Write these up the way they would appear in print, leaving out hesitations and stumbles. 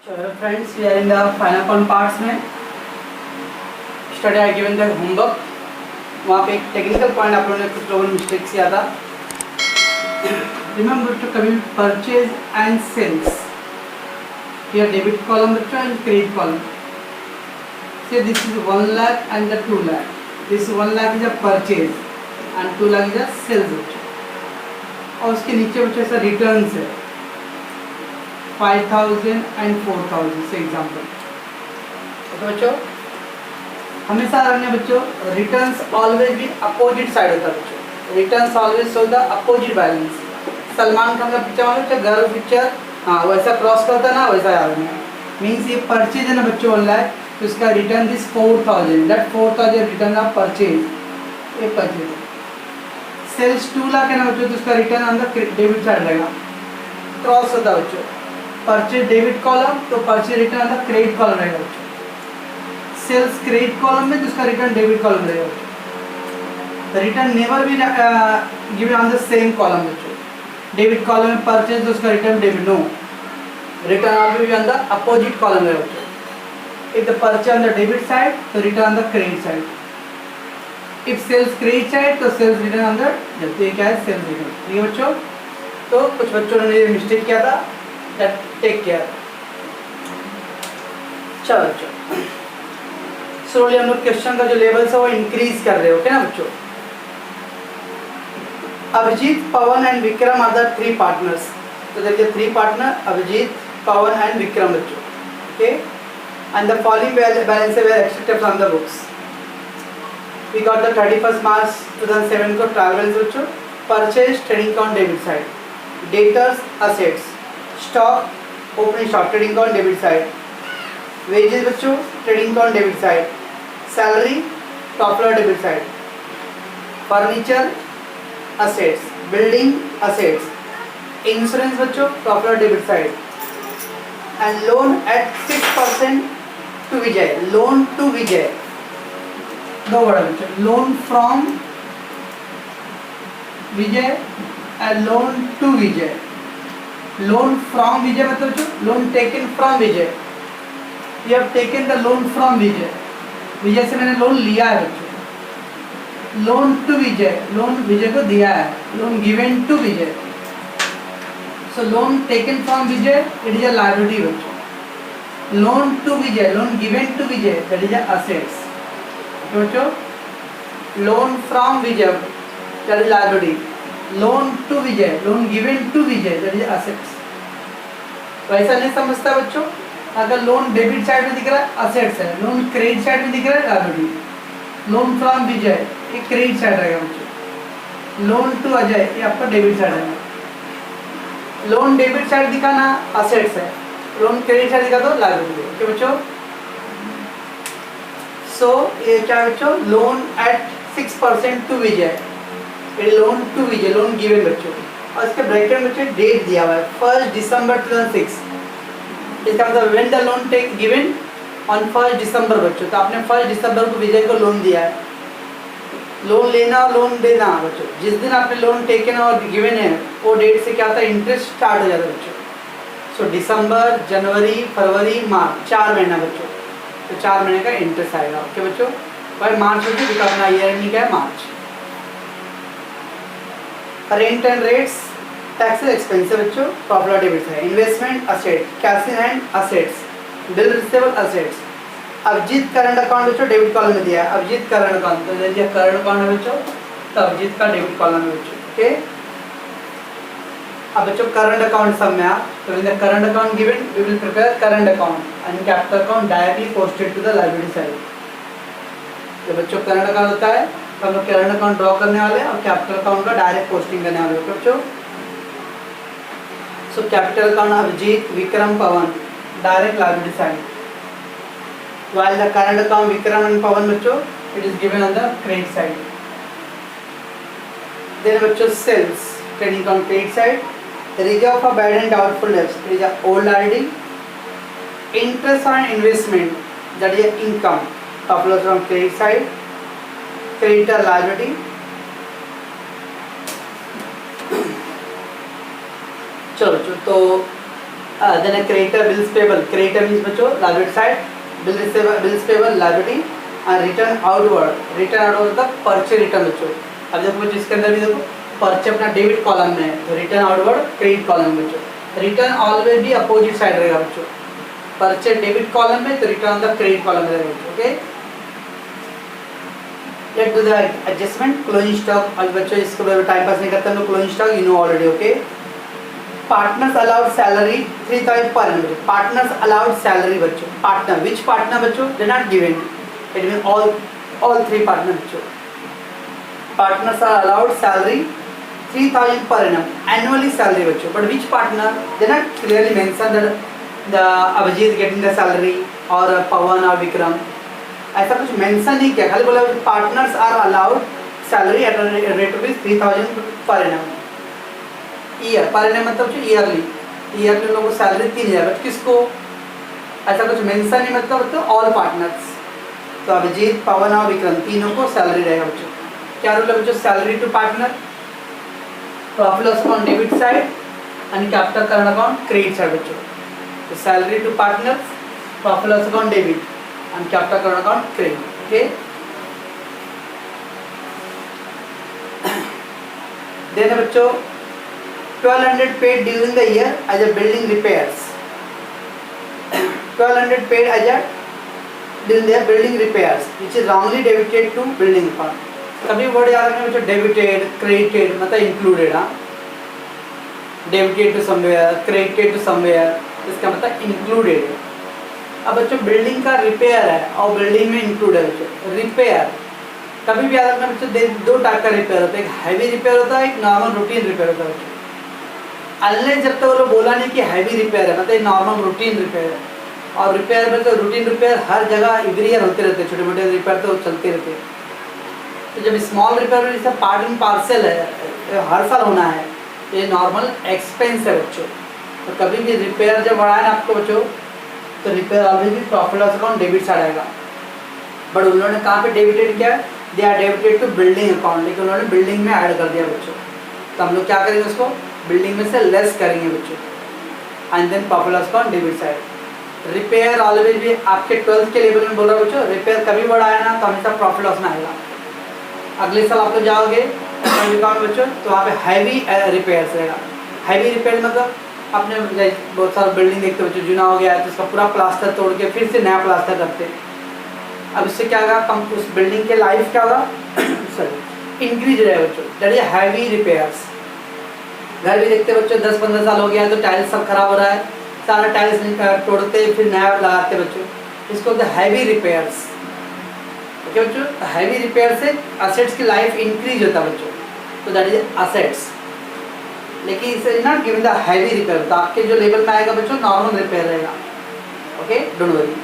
Friends, we are in the final con parts में study I given the homework. वहाँ पे एक technical point आप लोगों ने कुछ लोगों ने मिस्टेक किया था। रिमेंबर टू कभी purchase and sales here debit column बच्चों एंड क्रेडिट कॉलम। से this is 1 lakh and the 2 lakh. This 1 lakh is a purchase and 2 lakh is a sales बच्चों। और उसके नीचे बच्चों ऐसा रिटर्न्स है 5000 एंड 4000 से एग्जाम्पल। तो बच्चों हमेशा रखने बच्चों रिटर्न्स ऑलवेज भी अपोजिट साइड होता है बच्चों। Returns always show the opposite balance. Salman Khan का पिक्चर वाला गर्ल पिक्चर हाँ वैसा क्रॉस करता ना वैसा याद में मीन्स ये परचेज है ना बच्चों 1 लाख, तो इसका return this 4000 that 4000 return of purchase. ये परचेज सेल्स 2 लाख है ना बच्चों, तो इसका रिटर्न अंदर डेबिट साइड रहेगा, क्रॉस होता है बच्चों। परचेज डेबिट कॉलम तो परचेज रिटर्न अंदर क्रेडिट कॉलम रहेगा बच्चों। सेल्स क्रेडिट कॉलम में तो उसका रिटर्न डेबिट कॉलम रहेगा बच्चों। Return never be given on the same column बच्चों। डेबिट कॉलम में परचेज तो उसका return debit no, return always be on the opposite column रहेगा बच्चों। If the purchase on the debit side तो return on the credit side. If sales credit side तो sales return on the जब ये क्या है सेल्स रिटर्न। ठीक है बच्चों, तो कुछ बच्चों ने ये मिस्टेक किया था, टेक केयर। चलो बच्चों स्लोली हम लोग क्वेश्चन का जो लेवल्स है वो इंक्रीज कर रहे हो, ओके ना बच्चों। Abhijit, Pawan and Vikram are the 3 partners. तो देखिए 3 पार्टनर अभिजीत, पवन एंड विक्रम बच्चों, okay. And the following balance were expected from the books. We got the 31 March 2007 को ट्रायल बैलेंस बच्चों। Purchase trading account debit side, debtors assets, stock opening stock trading account debit side, wages बच्चों trading account debit side, salary top lot debit side, furniture assets, building assets, insurance बच्चों top lot debit side, and loan at 6% to Vijay. Loan to Vijay दो बड़ा बच्चों, loan from Vijay and loan to Vijay. Loan from Vijay मतलब loan taken from Vijay. You have taken the loan from Vijay. Vijay से मैंने loan लिया है बच्चों। Loan to Vijay, loan Vijay को दिया है। Loan given to Vijay. So loan taken from Vijay it is a liability बच्चों। Loan to Vijay, loan given to Vijay that is a assets बच्चों। Loan from Vijay that is liability. Loan to Vijay, loan given to Vijay that is assets. तो ऐसा नहीं समझता बच्चों, अगर loan debit side में दिख रहा है असेट्स है, लोन क्रेडिट साइड में दिख रहा है लायबिलिटी। लोन फ्रॉम विजय ये क्रेडिट साइड रहेगा बच्चों। लोन टू अजय ये आपका डेबिट साइड है। लोन डेबिट साइड दिखाना असेट्स है, लोन क्रेडिट साइड दिखा दो लायबिलिटी है, ओके बच्चों। सो ये क्या बच्चों, loan at 6% to Vijay, loan to Vijay, loan given बच्चों। और इसके ब्रैकेट में बच्चों डेट दिया हुआ है 1 दिसंबर 2006। इसका मतलब when the loan take given on 1 December बच्चों। तो आपने 1 दिसंबर को विजय को लोन दिया है। लोन लेना और लोन देना बच्चों, जिस दिन आपने लोन टेकन और गिवन है वो डेट से क्या होता है, इंटरेस्ट स्टार्ट हो जाता है बच्चों। सो दिसंबर, जनवरी, फरवरी, मार्च 4 महीना बच्चों, तो 4 महीने का इंटरेस्ट आएगा, ओके बच्चों। भाई मार्च बच्चों बिकॉज अपना ईयर एंडिंग क्या है March. Rent and rates, taxes expensive बच्चों, प्रॉफिट डेबिट है। Investment asset, cash in hand assets, bill receivable assets. Abhijit current account बच्चों डेबिट कॉलम में दिया है। अभिजीत करंट अकाउंट तो देखिए करंट अकाउंट है बच्चों, तो अभिजीत का डेबिट कॉलम है बच्चों, ओके। अब बच्चों करंट अकाउंट सब में आप तो in the current account given we will prepare current account and capital account directly posted to the liability side. तो बच्चों करंट अकाउंट होता है तो हम लोग करंट अकाउंट ड्रॉ करने वाले हैं और कैपिटल अकाउंट का डायरेक्ट पोस्टिंग करने वाले हैं बच्चों। So capital account Abhijit, Vikram, Pavan direct liability side, while the current account Vikram and Pawan बच्चों it is given on the credit side. Then बच्चों sales trading account credit side, reserve for bad and doubtful debts it is a old liability. Interest on investment that is income top loss on credit side, creditor liability. चलो तो then creditor bills payable, creditor means बच्चों liability side, bills payable liability, and return outward, return outward मतलब purchase return बच्चों। अब देखो बच्चों इसके अंदर भी देखो परचे अपना डेबिट कॉलम में है, तो रिटर्न आउटवर्ड क्रेडिट कॉलम में बच्चों। रिटर्न ऑलवेज भी अपोजिट साइड रहेगा बच्चों, परचे डेबिट कॉलम में तो return on the credit column में रहेगा बच्चों। Okay, let do the adjustment. Closing stock, आज बच्चों इसको टाइम पास नहीं करते हम लोग, closing stock you know already. Okay, partners allowed salary 3000 per annum, partners allowed salary बच्चों, पार्टनर विच पार्टनर बच्चों, they not given, it mean all 3 partner बच्चों। Partners are allowed salary 3000 per annum annually salary बच्चों, but which partner they not clearly mention that the Abhijit getting the salary or Pawan or Vikram, ऐसा कुछ mention नहीं किया, खाली बोला partners are allowed salary at rate rupees 3000 per annum year, per annum मतलब yearly, yearly लोगों को salary 3000, but किसको ऐसा कुछ मेंशन नहीं, मतलब ऑल पार्टनर्स, तो अभिजीत पवन और विक्रम तीनों को सैलरी रहेगा बच्चों। क्या रूल है बच्चों, salary to partner, profit loss account debit side and capital current account credit side बच्चों। तो salary to partners, profit loss account debit and capital current account credit. Okay, then बच्चों 1200 paid during the year as a building repairs, 1200 paid as a during the building repairs which is wrongly debited to building account. कभी word याद रखना बच्चों, debited credited मतलब included, हाँ, debited to somewhere, credited to somewhere, इसका मतलब included. अब बच्चों बिल्डिंग का रिपेयर है और बिल्डिंग में इंक्लूड है बच्चों। रिपेयर कभी भी याद रखना बच्चों, 2 टाइप का रिपेयर होता है, एक हैवी रिपेयर होता है, एक नॉर्मल रूटीन रिपेयर होता है बच्चों। अनलेस जब तक वो लोग बोला नहीं कि हैवी रिपेयर है, मतलब नॉर्मल रूटीन रिपेयर है। और रिपेयर में तो रूटीन रिपेयर हर जगह एवरी ईयर होते रहते हैं, छोटे मोटे रिपेयर तो चलते रहते हैं। तो जब स्मॉल रिपेयर जैसे पार्ट एंड पार्सल है, हर साल होना है, ये नॉर्मल एक्सपेंस है बच्चों। तो कभी भी रिपेयर जब बढ़ाए ना आपको बच्चों, तो रिपेयर ऑलवेज भी profit loss account debit side आएगा। बट उन्होंने कहाँ पे डेबिटेड किया, they are debited to building account, लेकिन उन्होंने बिल्डिंग में ऐड कर दिया बच्चों। तो हम लोग क्या करेंगे, उसको बिल्डिंग में से लेस करेंगे बच्चों, and then profit loss account debit side. Repair always भी आपके 12th के लेवल में बोल रहा हूँ बच्चों, रिपेयर कभी बढ़ाए ना तो हमेशा प्रॉफिट लॉस में आएगा। अगले साल आप लोग जाओगे अकाउंट बच्चों, तो वहाँ पे हैवी रिपेयर्स रहेगा। हैवी रिपेयर मतलब आपने बहुत सारा बिल्डिंग देखते बच्चों, जुना हो गया है तो उसका पूरा प्लास्टर तोड़ के फिर से नया प्लास्टर करते हैं। अब इससे क्या होगा, कम उस बिल्डिंग के लाइफ क्या होगा सॉरी इंक्रीज रहेगा बच्चों, दैट इज हैवी रिपेयर्स। घर भी देखते बच्चों 10-15 साल हो गया है तो टाइल्स सब खराब हो रहा है, सारा टाइल्स तोड़ते फिर नया लगाते बच्चों, इसको बोलते हैवी रिपेयर्स। ओके बच्चों, हैवी रिपेयर से असेट्स की लाइफ इंक्रीज होता है बच्चों, तो दैट इज असेट्स। लेकिन इसे not given the heavy repair, तो आपके जो लेवल में आएगा बच्चों नॉर्मल रिपेयर रहेगा। Okay, don't worry.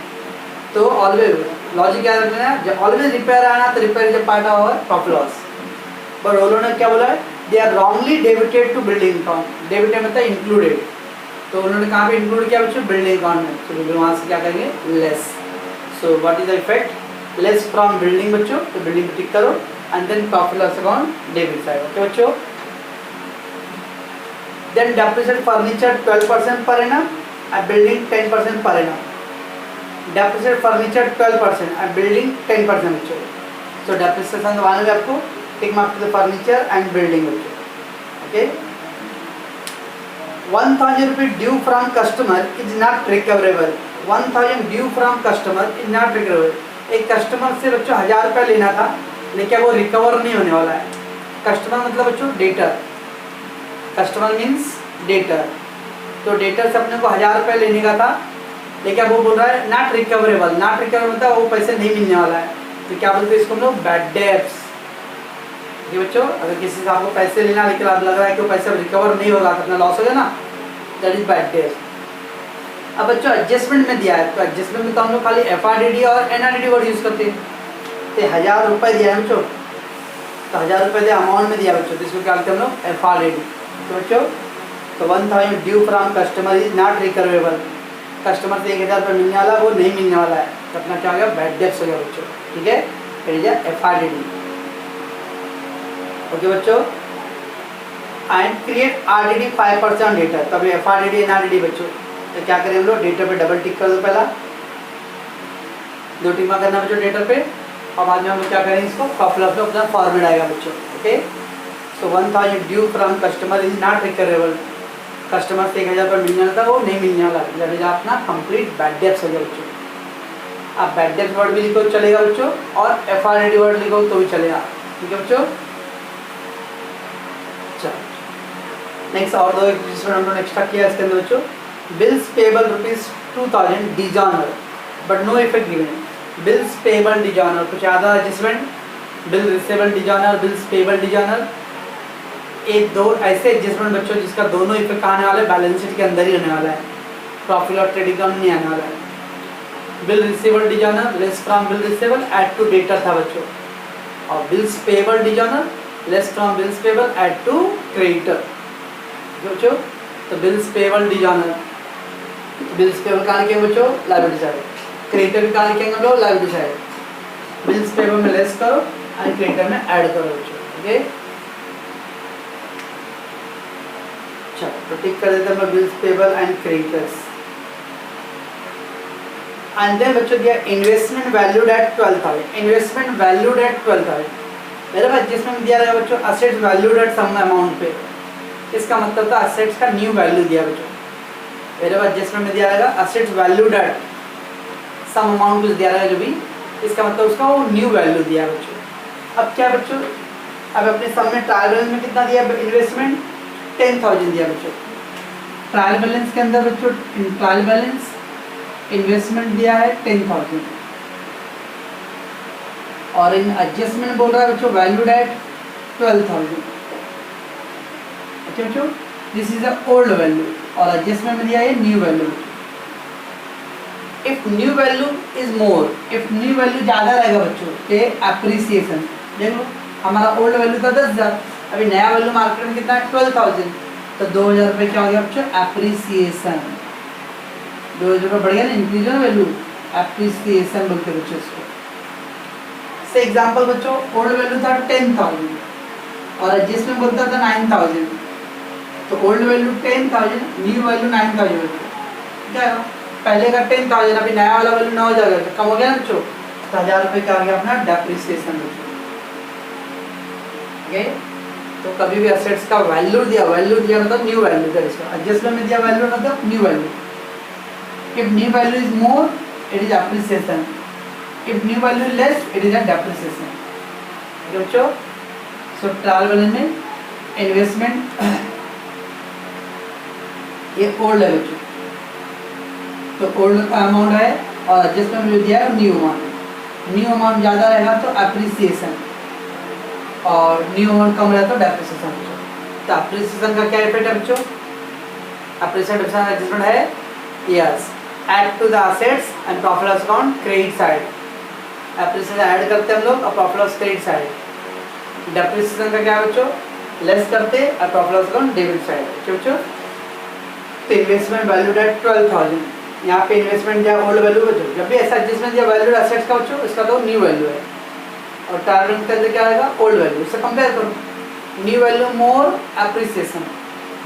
तो ऑलवेज लॉजिक क्या रखना है, जब ऑलवेज रिपेयर आना तो रिपेयर जब पार्ट होगा प्रॉफिट लॉस। पर उन्होंने क्या बोला है, they are wrongly debited to building account, debited मतलब इंक्लूडेड, तो उन्होंने कहाँ पे इंक्लूड किया बच्चों, बिल्डिंग अकाउंट में, तो वहाँ से क्या करेंगे less. So what is the effect, less from building बच्चों, तो बिल्डिंग टिक करो and then profit loss account debit side. Okay बच्चों, then depreciate furniture 12% per annum and building 10% per annum. Depreciate furniture 12% and building 10% बच्चों। So depreciation वाले भी आपको tick mark to the furniture and building बच्चों। Okay, 1000 रुपये due from customer is not recoverable, 1000 due from customer is not recoverable. एक customer से बच्चों 1000 रुपये लेना था, लेकिन वो रिकवर नहीं होने वाला है। कस्टमर मतलब बच्चों डेटर, कस्टमर मीन्स डेटर, तो डेटर से अपने को 1000 रुपये लेने का था, लेकिन वो बोल रहा है नॉट रिकवरेबल। नॉट रिकवरेबल मतलब वो पैसे नहीं मिलने वाला है, तो क्या बोलते हैं इसको हम लोग, बैड डेब्ट्स। ये बच्चों अगर किसी से आपको पैसे लेना लेकिन आप लग रहा है कि वो पैसा रिकवर नहीं होगा, अपना लॉस हो गया ना, दैट इज बैड डेब्ट्स। अब बच्चों एडजस्टमेंट में दिया है, तो एडजस्टमेंट में तो हम लोग खाली FRDD और NRDD वर्ड यूज़ करते हैं। तो 1000 रुपये दिया है बच्चों, तो 1000 रुपये दिया अमाउंट में दिया बच्चों, तो इसको क्या करते हैं हम लोग FRDD। तो बच्चों तो 1000 due from customer is not recoverable, customer से 1000 रुपये मिलने वाला वो नहीं मिलने वाला है, तो अपना क्या हो गया, बैड डेब्ट्स हो गया बच्चों। ठीक है, इट इज FRDD। ओके बच्चों, एंड क्रिएट RDD 5% डेटर, तब FRDD NRDD बच्चों तो क्या करें हम लोग, डेटर पे डबल टिक कर दो, पहला 2 टिक मार करना बच्चों डेटर पे, और बाद में हम लोग क्या करेंगे, इसको प्रॉफिट लॉस अपना फॉर्मेट आएगा बच्चों। Okay, so 1000 due from customer is not recoverable, customer से 1000 रुपये मिलने वाला था, वो नहीं मिलने वाला, जब अपना कंप्लीट बैड डेब्ट्स हो गया बच्चों। आप बैड डेब्ट वर्ड भी लिखो तो चलेगा बच्चों, और FRAD वर्ड लिखो तो भी चलेगा, ठीक है बच्चों। चलो नेक्स्ट और 2 जिसमें हम लोग एक्स्ट्रा किया इसके अंदर बच्चों, bills payable ₹2000 dishonour but no effect given, bills payable dishonour कुछ ज़्यादा adjustment, bill receivable dishonour, bills payable dishonour, एक 2 ऐसे एडजस्टमेंट बच्चों जिसका दोनों इफेक्ट आने वाला है, बैलेंस शीट के अंदर ही होने वाला है, प्रॉफिट और ट्रेडिंग अकाउंट नहीं आने वाला है। Bill receivable dishonour less from bill receivable add to debtor था बच्चों, और bills payable dishonour less from bills payable add to creditor बच्चों। तो bills payable dishonour, bills payable कहाँ लिखेंगे बच्चों, लायबिलिटी साइड, क्रेडिटर भी कहाँ लिखेंगे हम लोग, लायबिलिटी साइड, बिल्स पेबल में लेस करो और क्रेडिटर में ऐड करो बच्चों। ओके, चलो तो टिक कर देते हैं bills payable and creditors. And then बच्चों दिया investment valued at 12,000, investment valued at 12,000, मेरे पास जिसमें दिया रहेगा बच्चों assets valued at some amount पे, इसका मतलब था असेट्स का न्यू वैल्यू दिया बच्चों, मेरे पास जिसमें दिया रहेगा assets valued at some amount कुछ दिया रहेगा जो भी, इसका मतलब उसका वो न्यू वैल्यू दिया बच्चों। अब क्या बच्चों, अब अपने सम में ट्रायल बैलेंस में कितना दिया, इन्वेस्टमेंट 10,000 दिया बच्चों, ट्रायल बैलेंस के अंदर बच्चों ट्रायल बैलेंस इन्वेस्टमेंट दिया है 10,000, और इन एडजस्टमेंट बोल रहा है बच्चों वैल्यूड एट 12,000। अच्छा बच्चों, this is a old value, और एडजस्टमेंट में दिया है new value. If new value is more, if new value ज़्यादा रहेगा बच्चों पे अप्रिसिएशन, देखो हमारा ओल्ड वैल्यू था 10,000, अभी नया वैल्यू मार्केट में कितना है 12,000, तो 2,000 रुपये क्या हो गया बच्चों, एप्रिसिएशन, 2,000 रुपये बढ़ गया ना, इंक्रीज हो वैल्यू, एप्रिसिएशन बोलते बच्चों इसको। से एग्जांपल बच्चों, ओल्ड वैल्यू था 10,000 और एडजस्टमेंट बोलता था 9,000, तो ओल्ड वैल्यू 10,000, न्यू वैल्यू 9,000 बच्चों, क्या है पहले का 10,000, अभी नया वाला वैल्यू 9,000, तो कम हो गया ना बच्चों, तो 1,000 रुपये क्या हो गया अपना डेप्रिसिएशन बच्चों। ओके, तो कभी भी एसेट्स का वैल्यू दिया मतलब न्यू वैल्यू का, इसका एडजस्टमेंट में दिया वैल्यू मतलब new value. If new value is more it is appreciation, if new value less it is a depreciation. Okay बच्चों, सो ट्रायल बैलेंस में इन्वेस्टमेंट ये ओल्ड है बच्चों, तो ओल्ड का अमाउंट है, और एडजस्टमेंट में दिया है न्यू अमाउंट, न्यू अमाउंट ज़्यादा रहेगा तो एप्रिसिएशन, और न्यू अमाउंट कम रहेगा तो डेप्रिसिएशन बच्चों। तो एप्रिसिएशन का क्या इफेक्ट है बच्चों, एप्रिसिएशन एडजस्टमेंट है, yes, add to the assets and profit loss account credit side, appreciation add करते हैं हम लोग और profit loss credit side. Depreciation का क्या है बच्चों, लेस करते और profit loss account debit side. ठीक बच्चों, तो इन्वेस्टमेंट वैल्यूड एट 12,000, यहाँ पे इन्वेस्टमेंट दिया ओल्ड वैल्यू बच्चों, जब भी ऐसा एडजस्टमेंट दिया वैल्यूड एसेट्स का बच्चों, इसका तो न्यू वैल्यू है, और टारगेट के अंदर क्या आएगा ओल्ड वैल्यू, इससे कंपेयर करो, new value more appreciation,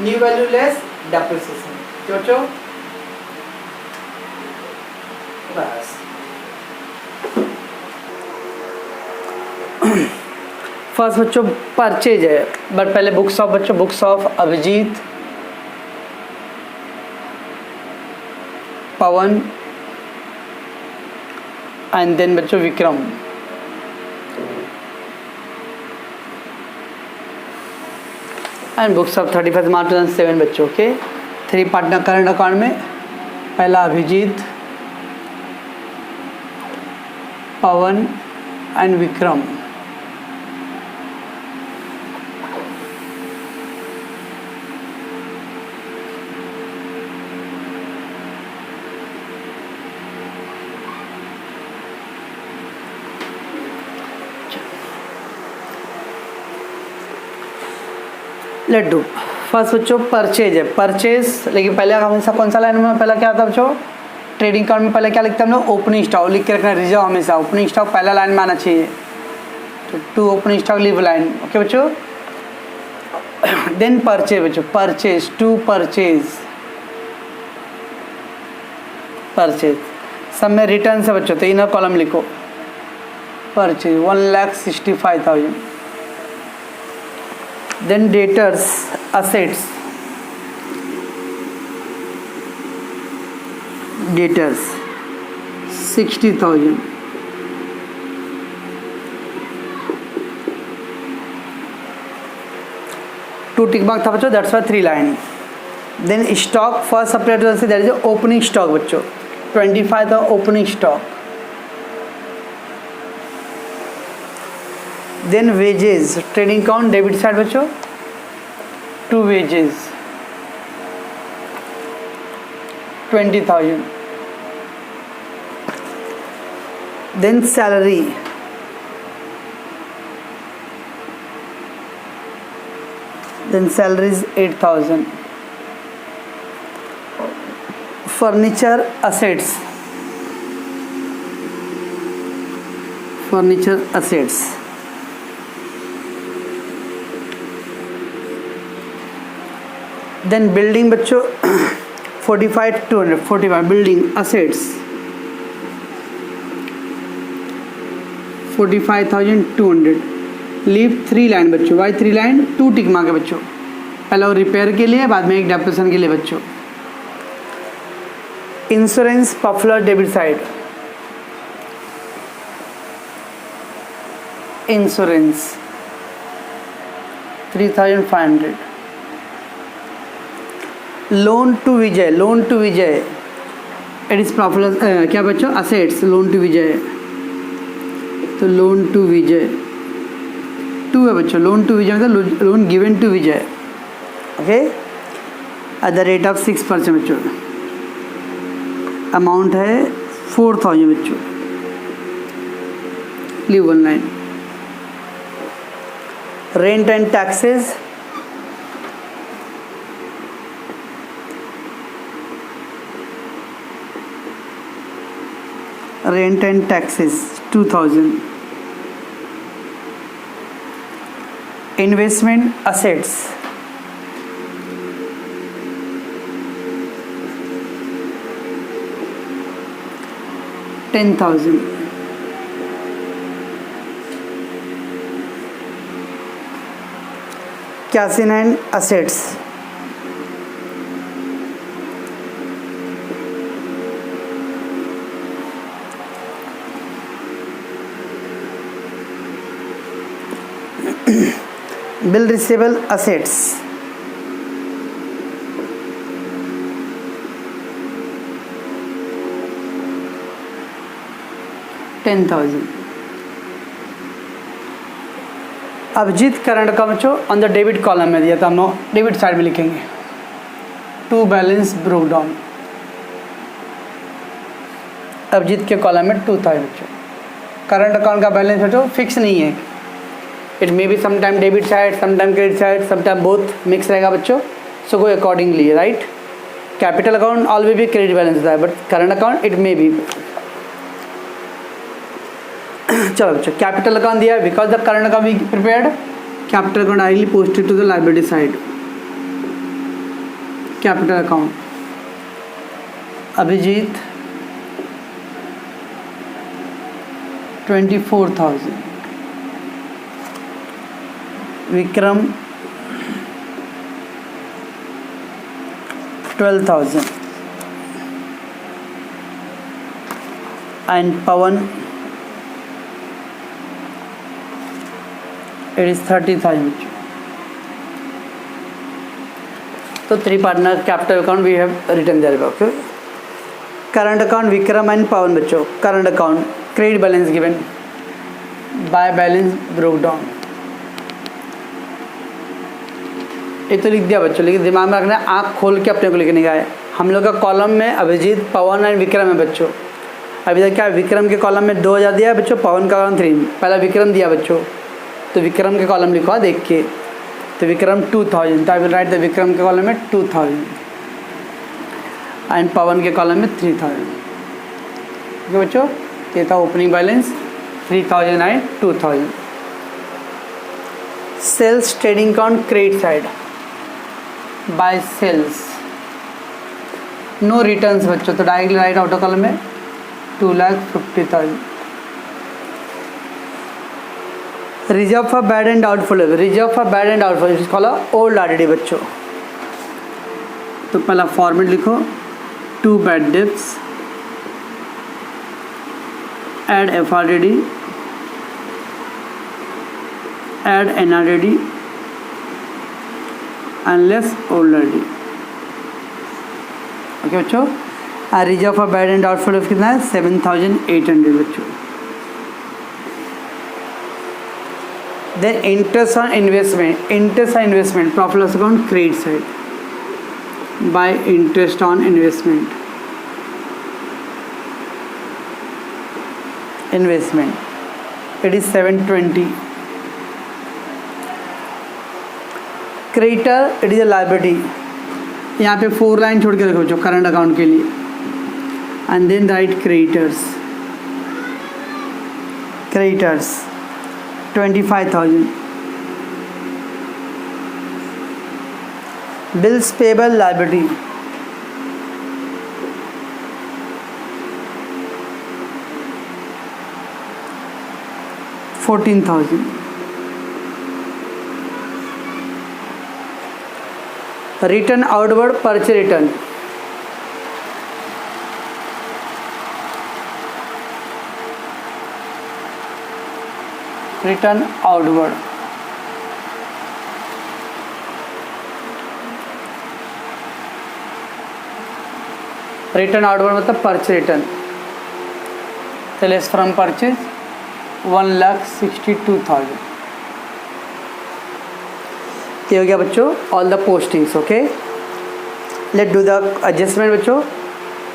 new value less depreciation. ठीक बच्चों, बस फर्स्ट बच्चों परचेज है, बट पहले बुक्स ऑफ बच्चों, books of Abhijit, Pawan and then बच्चों Vikram. And books of 31 March 2007 बच्चों के 3 पार्टनर करंट अकाउंट में, पहला Abhijit, Pawan and Vikram. Let do first बच्चों परचेज है, परचेज, लेकिन पहले हमेशा कौन सा लाइन में पहला क्या था बच्चों, ट्रेडिंग अकाउंट में पहले क्या लिखते हैं हम लोग, ओपनिंग स्टॉक लिख के रखना, रिजर्व हमेशा ओपनिंग स्टॉक पहला लाइन में आना चाहिए, तो to opening stock leave line. Okay बच्चों, देन परचेज बच्चों, परचेज, टू परचेज, परचेज, सब में रिटर्न है बच्चों, तो इनर कॉलम लिखो purchase 1,65,000। Then debtors assets, debtors 60,000। To tick mark था बच्चों, that's why 3 line. Then stock first supplier to that is opening stock बच्चों 25 था opening stock. Then wages trading account debit side बच्चों, to wages 20,000। Then salary, then salary is 8,000. Furniture assets, furniture assets then building बच्चों 45,200, 45 building assets 45,200। Leave 3 line बच्चों, Y 3 line 2 tick mark है बच्चों, पहले वो repair के लिए, बाद में एक डेप्रिसिएशन के लिए बच्चों। Insurance popular debit side, insurance 3,500। Loan to Vijay, loan to Vijay it is popular क्या बच्चों, असेट्स लोन टू विजय, तो लोन टू विजय 2 है बच्चों। लोन टू विजय मतलब loan given to Vijay, okay, at the rate of 6% बच्चों। अमाउंट है 4,000 बच्चों। Leave 1 line. Rent and taxes, rent and taxes 2,000। Investment assets, $10,000। Casino and assets, bill receivable assets, $10,000। Abhijit current का बच्चों on the debit column में दिया था, हम लोग डेबिट साइड में लिखेंगे to balance broke down. Abhijit के कॉलम में 2,000 बच्चों। करंट अकाउंट का बैलेंस बच्चों फिक्स नहीं है, it may be sometime debit side, sometime credit side, sometime both mix रहेगा बच्चों, so go accordingly, right. Capital account always भी क्रेडिट बैलेंस होता है, but current account it may be. चलो बच्चों, कैपिटल अकाउंट दिया है because the current account be prepared, capital account directly posted to the liability side. Capital account Abhijit 24,000, Vikram 12,000 and Pawan it is 30,000. So 3 partner capital account we have written there. Okay. Current account Vikram and Pawan बच्चों. Current account credit balance given, buy balance broke down. ये तो लिख दिया बच्चों, लेकिन दिमाग में रखना है, आँख खोल के अपने को लिखने का है। हम लोग का कॉलम में अभिजीत, पवन एंड विक्रम है बच्चों। अभी तक क्या विक्रम के कॉलम में 2,000 दिया है बच्चों, पवन का कॉलम 3, पहला विक्रम दिया बच्चों, तो विक्रम के कॉलम लिखवा देख के, तो विक्रम 2,000, तो I will write the Vikram के कॉलम में 2,000 एंड पवन के कॉलम में 3,000। ठीक है बच्चों, ये था opening balance 3,000 and 2,000। Sales trading account credit side, by sales no returns बच्चों, तो डायरेक्टली राइट आउटर कॉलम में 2,50,000। Reserve for bad and doubtful, reserve for bad and doubtful is called old RDD बच्चों। तो पहला फॉर्मेट लिखो, 2 bad debts, add FRDD, add NRDD and less old RDD. Okay बच्चों, reserve for bad and doubtful कितना है 7,800 बच्चों। Then interest on investment, interest on investment profit loss account credit side by interest on investment, investment it is 720। Creditor it is a liability, यहाँ पे 4 line छोड़ के रखो जो करंट अकाउंट के लिए, and then write creditors, creditors 25,000, bills payable liability 14,000, return outward purchase return, return outward, return outward मतलब purchase return, तो लेस फ्रॉम परचेज 1,62,000। ये हो गया बच्चों all the postings. Okay, let do the adjustment बच्चों।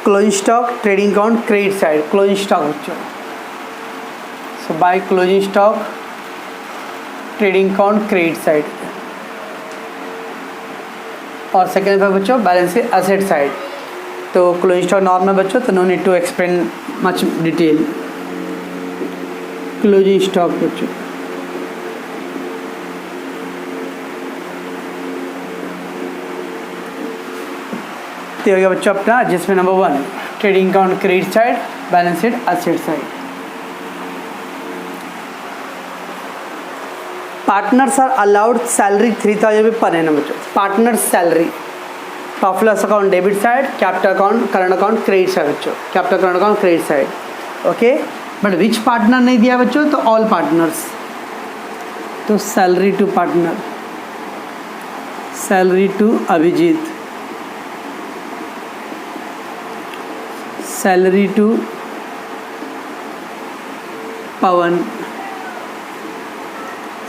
Closing stock trading account credit side, closing stock बच्चों, so by closing stock trading account credit side, और second पर बच्चों बैलेंस शीट एसेट साइड। तो क्लोजिंग स्टॉक नॉर्मल बच्चों, तो no need to explain much detail. Closing stock बच्चों, तो हो गया बच्चों अपना adjustment number 1, trading account credit side, balance sheet asset side. Partners are allowed salary 3,000 per annum बच्चों। Partner salary profit loss account debit side, capital account current account credit side बच्चों, capital current account credit side. Okay, but which partner नहीं दिया बच्चों, तो all partners. तो salary to partner, salary to Abhijit, salary to Pawan,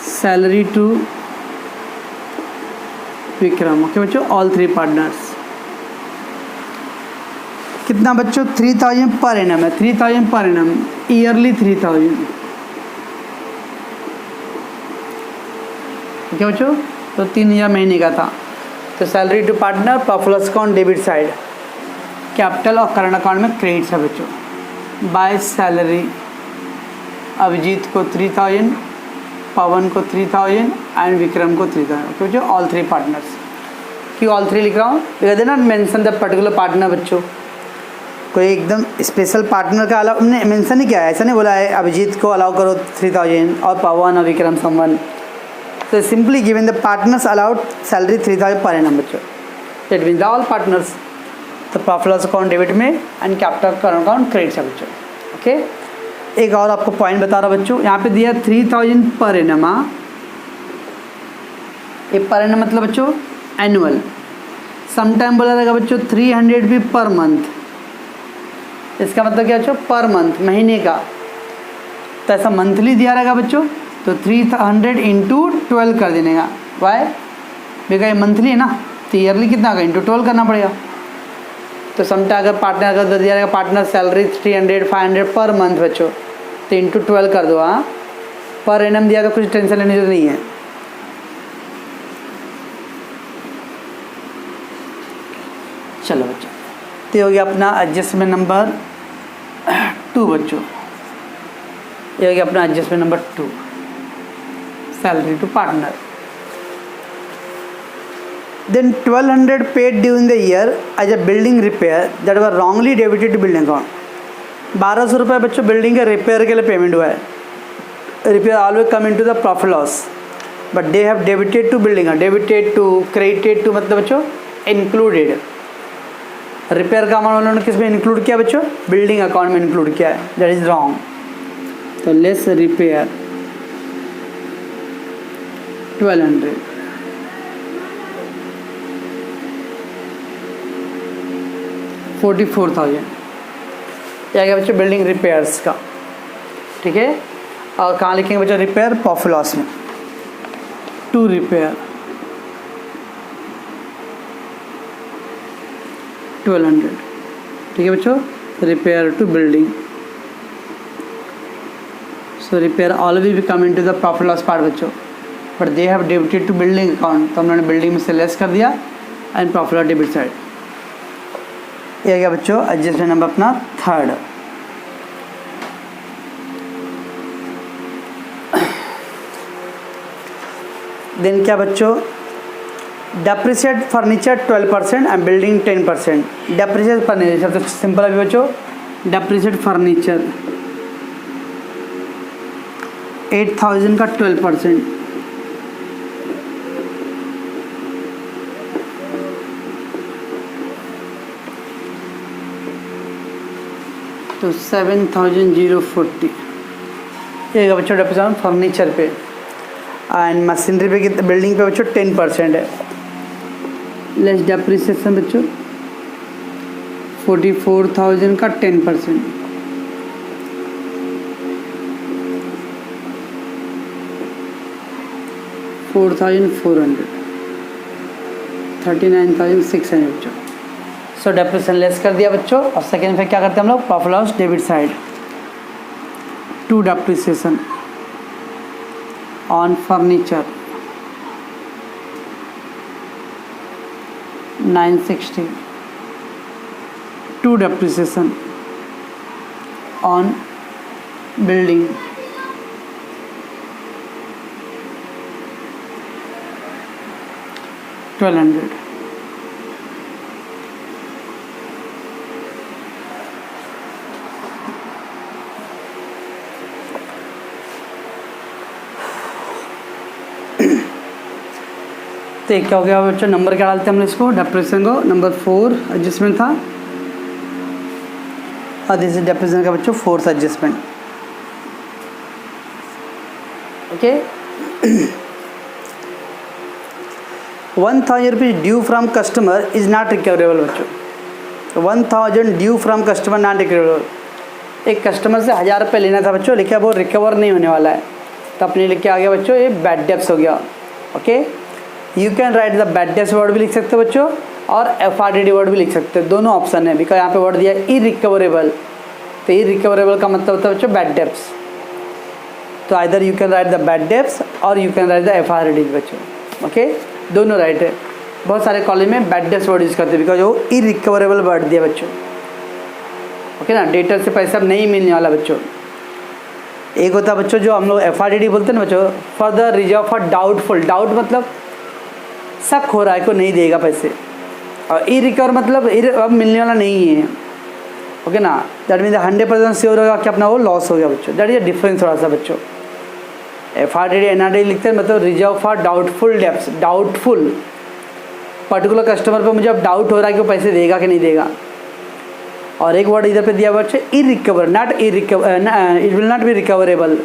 salary to Vikram. Okay बच्चों, all 3 partners. कितना बच्चों 3,000 per annum है, 3,000 पर एनम, ईयरली 3,000। ओके बच्चों, तो 3,000 महीने का था। तो salary to partner profit loss account debit side, capital और करंट अकाउंट में क्रेडिट है बच्चों। बाय सैलरी अभिजीत को 3,000, पवन को 3,000 एंड विक्रम को 3,000। ओके बच्चों, ऑल 3 पार्टनर्स। क्यों ऑल 3 लिख रहा हूँ, बिकॉज ना मेंशन द पर्टिकुलर पार्टनर बच्चों। कोई एकदम स्पेशल पार्टनर का अलाउ हमने मेंशन नहीं किया है, ऐसा नहीं बोला है अभिजीत को अलाउ करो 3,000 और पवन और विक्रम समवन। तो simply given the partners allowed salary 3,000 per annum बच्चों, दैट मीन्स ऑल पार्टनर्स। तो प्रॉफिट लॉस अकाउंट डेबिट में and capital current account credit है बच्चों। ओके, एक और आपको पॉइंट बता रहा बच्चों, यहाँ पे दिया 3,000 पर एनम। ये पर एनम मतलब बच्चों एनुअल। समटाइम बोला रहेगा बच्चों 300 भी पर मंथ। इसका मतलब क्या बच्चों, पर मंथ, महीने का। तो ऐसा मंथली दिया रहेगा बच्चों, तो 300 इंटू 12 कर देने का। वाई, बिकॉज ये मंथली है ना, तो ईयरली कितना होगा, इंटू 12 करना पड़ेगा। तो समटाइम अगर पार्टनर अगर दिया रहेगा पार्टनर सैलरी 300 500 पर मंथ बच्चों, तो इंटू 12 कर दो। हाँ, पर एनम दिया तो कुछ टेंशन लेने की नहीं है। चलो बच्चों, तो हो गया अपना एडजस्टमेंट नंबर 2 बच्चों। ये हो गया अपना adjustment number 2, salary to partner. Then 1200 paid during the year as a building repair that were wrongly debited to building account. 1200 रुपये बच्चों बिल्डिंग के रिपेयर के लिए पेमेंट हुआ है. Repair always come in to the profit loss, but they have debited to building. Debited to, credited to मतलब बच्चों included. Repair का अमाउंट उन्होंने किस में इंक्लूड किया बच्चों? बिल्डिंग अकाउंट में इंक्लूड किया है. That is wrong. तो लेस रिपेयर 1200. $44,000 क्या बच्चों बिल्डिंग रिपेयर्स का. ठीक है. और कहाँ लिखेंगे बच्चों? रिपेयर प्रॉफिट लॉस में. To repair 1200. ठीक है बच्चों. Repair to building. So repair always भी come in to the profit loss part बच्चों, but they have debited to building account. तो हमने बिल्डिंग में से लेस कर दिया and profit loss debit side. ये क्या बच्चों? एडजस्टमेंट नंबर अपना थर्ड. देन क्या बच्चों? Depreciate furniture 12% and building 10%. Depreciate furniture सबसे सिंपल अभी बच्चों. डेप्रिसिएट फर्नीचर 8,000 का 12%. तो 7,040. ये बच्चों डेप्रिसिएशन फर्नीचर पे. एंड मशीनरी पे कितने? बिल्डिंग पे बच्चों 10% है. लेस डेप्रिसिएशन बच्चों 44,000 का 10%. $4,400. 39,600 बच्चों. सो डेप्रिसिएशन लेस कर दिया बच्चों. और सेकेंड पे क्या करते हैं हम लोग? Profit loss debit side. To depreciation on furniture 960. To depreciation on building 1200. तो एक क्या हो गया बच्चों? नंबर क्या डालते हैं हम लोग इसको? डेप्रिसिएशन को नंबर 4 एडजस्टमेंट था, और दिस इज डेप्रिसिएशन का बच्चों 4th adjustment. Okay. 1,000 rupees due from customer is not recoverable बच्चों. 1,000 due from customer not recoverable. एक कस्टमर से 1,000 रुपये लेना था बच्चों, लिखा वो रिकवर नहीं होने वाला है. तो अपने लिख के आ गया बच्चों ये बैड डेब्ट्स हो गया. Okay. You can write the bad debts word भी लिख सकते हो बच्चों, और FRDD वर्ड भी लिख सकते हो. दोनों ऑप्शन है. बिकॉज यहाँ पे वर्ड दिया इरिकवरेबल. तो इरिकवरेबल का मतलब होता है बच्चों बैड डेब्ट्स. तो either you can write the bad debts और you can write the FRDD बच्चों. ओके. दोनों राइट है. बहुत सारे कॉलेज में बैड डेब्ट्स वर्ड यूज़ करते हैं बिकॉज वो इरिकवरेबल वर्ड दिया बच्चों. ओके ना. डेटर से पैसा नहीं मिलने वाला बच्चों. एक होता है बच्चों जो हम लोग FRDD बोलते हैं ना बच्चों, for the reserve for doubtful. Doubt मतलब शक हो रहा है को नहीं देगा पैसे. और इरिकवर मतलब अब मिलने वाला नहीं है. ओके ना. दैट मीन्स 100% श्योर होगा कि अपना वो लॉस हो गया बच्चों. दैट इज अ डिफरेंस थोड़ा सा बच्चों. FRDD NRD लिखते हैं मतलब reserve for doubtful debts. Doubtful particular customer पे मुझे अब डाउट हो रहा है कि वो पैसे देगा कि नहीं देगा. और एक वर्ड इधर पे दिया बच्चे irrecover. Not irrecover, it will not be recoverable.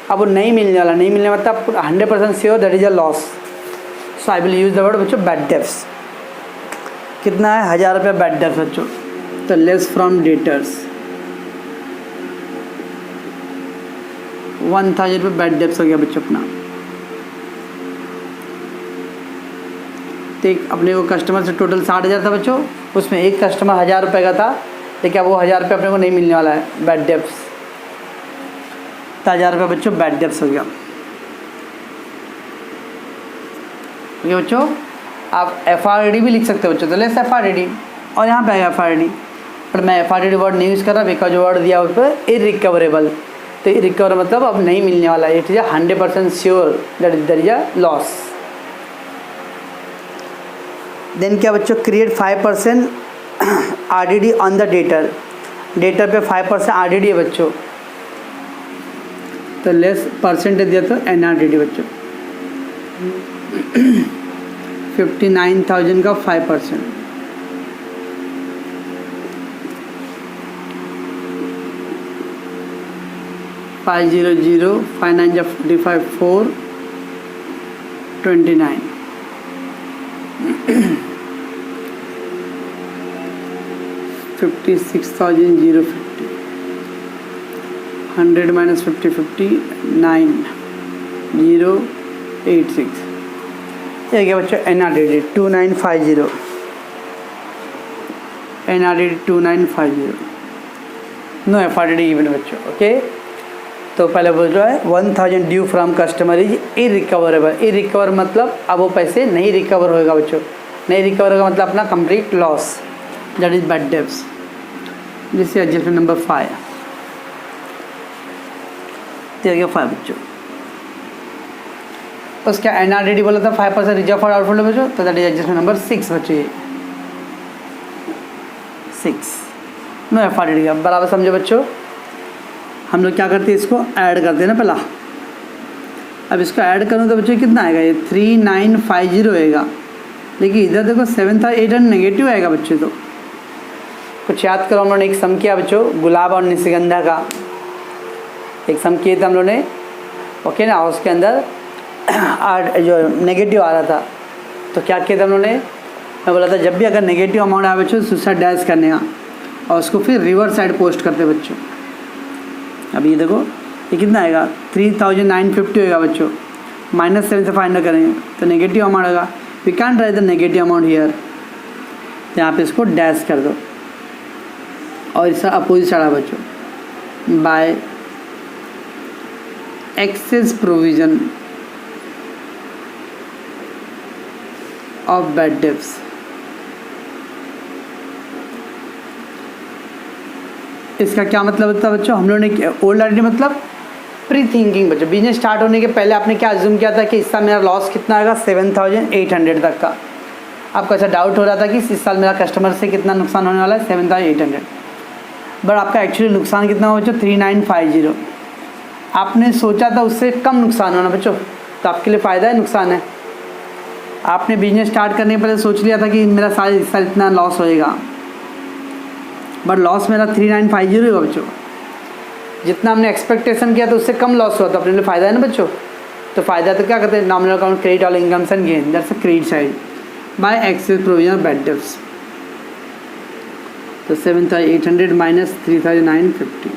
अब वो नहीं मिलने वाला. नहीं मिलने मतलब 100% sure, that is a loss. So I will use the word बच्चों बैड डेब्ट्स. कितना है? 1,000 रुपये बैड डेब्ट्स बच्चों. तो लेस फ्रॉम डेटर्स 1,000 रुपये बैड डेब्ट्स हो गया बच्चों अपना. तो अपने को कस्टमर से टोटल 60,000 था बच्चों. उसमें एक कस्टमर 1,000 रुपये का था, लेकिन वो 1,000 रुपये अपने को नहीं मिलने वाला है. Bad debts. तो 1,000 रुपये बच्चों बैड डेब्ट्स हो गया. ओके बच्चों. आप FRDD भी लिख सकते हो बच्चों. तो लेस FRDD. और यहाँ पे आया FRDD, पर मैं FRDD वर्ड नहीं यूज़ कर रहा बिकॉज वर्ड दिया उस पर इरिकवरेबल. तो इरिकवर मतलब अब नहीं मिलने वाला है. It is 100% sure that is a loss. Then क्या बच्चों, create 5% RDD on the debtor, debtor पे 5% RDD है बच्चों, तो लेस परसेंटेज दिया तो NRDD बच्चों 59,000 का 5%, फाइव 0 5 9 जा 45 4 29 56,050 100 minus 50 59 086, ये क्या बच्चों NRDD 2950, NRDD 2950, no FRDD even बच्चों। ओके, तो पहले बोल रहा है 1000 due from customer is irrecoverable, irrecover मतलब अब वो पैसे नहीं रिकवर होएगा बच्चों, नहीं रिकवर होगा मतलब अपना complete loss, that is bad debts. This is adjustment number 5, तो गया 5 बच्चों। उसका NRDD बोला था 5% रिजर्व फॉर आउटफ्लो बच्चों, तो दैट इज एडजस्टमेंट नंबर 6 बच्चों, 6 नो FRDD का बराबर समझो बच्चों। हम लोग क्या करते हैं, इसको ऐड करते हैं ना पहला, अब इसको ऐड करूँ तो बच्चों कितना आएगा, ये 3950 आएगा, लेकिन इधर देखो 7800 नेगेटिव आएगा बच्चों। तो कुछ याद करो, हम लोगों ने एक सम किया बच्चों गुलाब और निशिगंधा का, एक सम किए थे हम लोगों ने, ओके ना, उसके अंदर जो नेगेटिव आ रहा था, तो क्या किया था हम लोगों ने, मैं बोला था जब भी अगर नेगेटिव अमाउंट आए बच्चों सुसाइड डैश करने का, और उसको फिर रिवर्स साइड पोस्ट करते बच्चों। अब ये देखो ये कितना आएगा 3950 होगा बच्चों, -7 से फाइंड करेंगे तो नेगेटिव अमाउंट होगा, we can write the negative amount here, तो यहाँ पे इसको डैश कर दो और इसका अपोजिट साइड बच्चों by excess provision of bad debts. इसका क्या मतलब होता है बच्चों, हम लोगों ने ओल्ड आइडिया मतलब प्री थिंकिंग बच्चों, बिजनेस स्टार्ट होने के पहले आपने क्या अज्यूम किया था कि इस साल मेरा लॉस कितना आएगा 7800 तक का, आपको ऐसा डाउट हो रहा था कि इस साल मेरा कस्टमर से कितना नुकसान होने वाला है 7800, बट आपका एक्चुअली नुकसान कितना हो बच्चों 3950, आपने सोचा था उससे कम नुकसान होना बच्चों, तो आपके लिए फ़ायदा है नुकसान है। आपने बिजनेस स्टार्ट करने के पहले सोच लिया था कि मेरा साल इस साल इतना लॉस होएगा, बट लॉस मेरा 3950 होगा बच्चों, जितना हमने एक्सपेक्टेशन किया तो उससे कम लॉस हुआ, तो अपने लिए फ़ायदा है ना बच्चों। तो फ़ायदा तो क्या कहते हैं, nominal account credit all incomes and gain, that's a credit side bye excess provision of bad debts, तो 7800 माइनस 3950,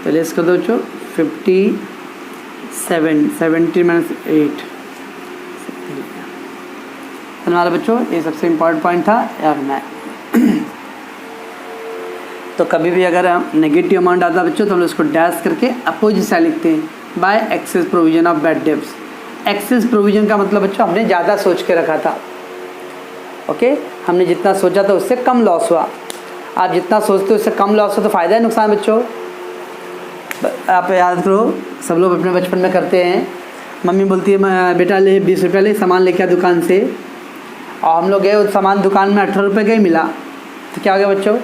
तो लेस कर दो बच्चों 57 70 माइनस 8 हमारे बच्चों, ये सबसे इम्पोर्टेंट पॉइंट था यार मैं तो कभी भी अगर नेगेटिव अमाउंट आता है बच्चों तो हम उसको डैश करके अपोजिट साइड लिखते हैं by excess provision of bad debts. Excess provision का मतलब बच्चों हमने ज़्यादा सोच के रखा था, ओके, हमने जितना सोचा था उससे कम लॉस हुआ। आप जितना सोचते हो उससे कम लॉस हो तो फ़ायदा है नुकसान बच्चों। आप याद करो, सब लोग अपने बचपन में करते हैं, मम्मी बोलती है बेटा ले 20 रुपये ले सामान लेके आ दुकान से, और हम लोग गए उस सामान दुकान में 18 रुपये का ही मिला, तो क्या हो गया बच्चों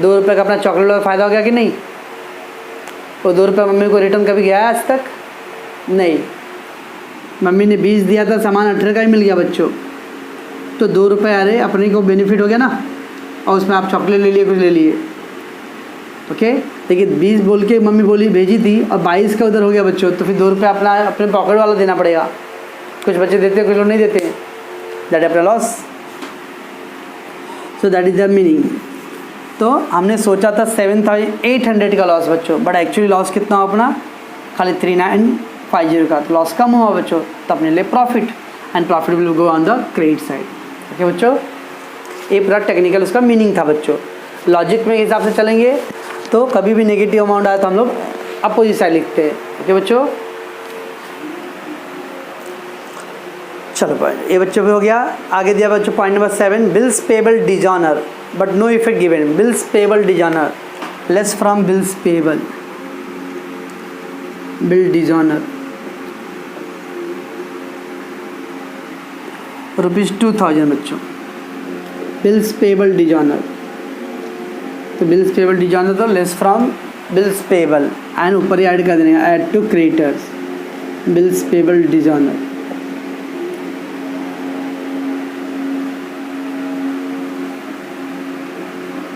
2 रुपये का अपना चॉकलेट का फ़ायदा हो गया कि नहीं। वो 2 रुपये मम्मी को रिटर्न कभी गया है आज तक नहीं, मम्मी ने 20 दिया था सामान 18 का ही मिल गया बच्चों, तो 2 रुपये अरे अपने को बेनिफिट हो गया ना, और उसमें आप चॉकलेट ले लिए कुछ ले लिए, ओके। लेकिन 20 बोल के मम्मी बोली भेजी थी और 22 का उधर हो गया बच्चों, तो फिर 2 रुपये अपना अपने पॉकेट वाला देना पड़ेगा। कुछ बच्चे देते हैं कुछ लोग नहीं देते हैं, दैट इज अपना loss, so that is the meaning. तो हमने सोचा था 7800 का लॉस बच्चों, बट एक्चुअली लॉस कितना हो अपना खाली 3950 का, तो लॉस कम हुआ बच्चों, तो अपने लिए profit, and profit will go on the credit side, okay बच्चों। ये पूरा टेक्निकल उसका मीनिंग था बच्चों। लॉजिक में हिसाब से चलेंगे तो कभी भी नेगेटिव अमाउंट आया तो हम लोग अपोजिट साइड लिखते हैं, ओके बच्चों। चलो पॉइंट ये बच्चों पे हो गया। आगे दिया बच्चों point number 7, bills payable dishonour but no effect given. Bills payable dishonour less from bills payable, bill dishonour ₹2000 बच्चों। बिल्स पेबल डिजॉनर, तो बिल्स पेबल डिजॉनर तो less from bills payable and ऊपर ही ऐड कर देंगे, add to creditors bills payable dishonour.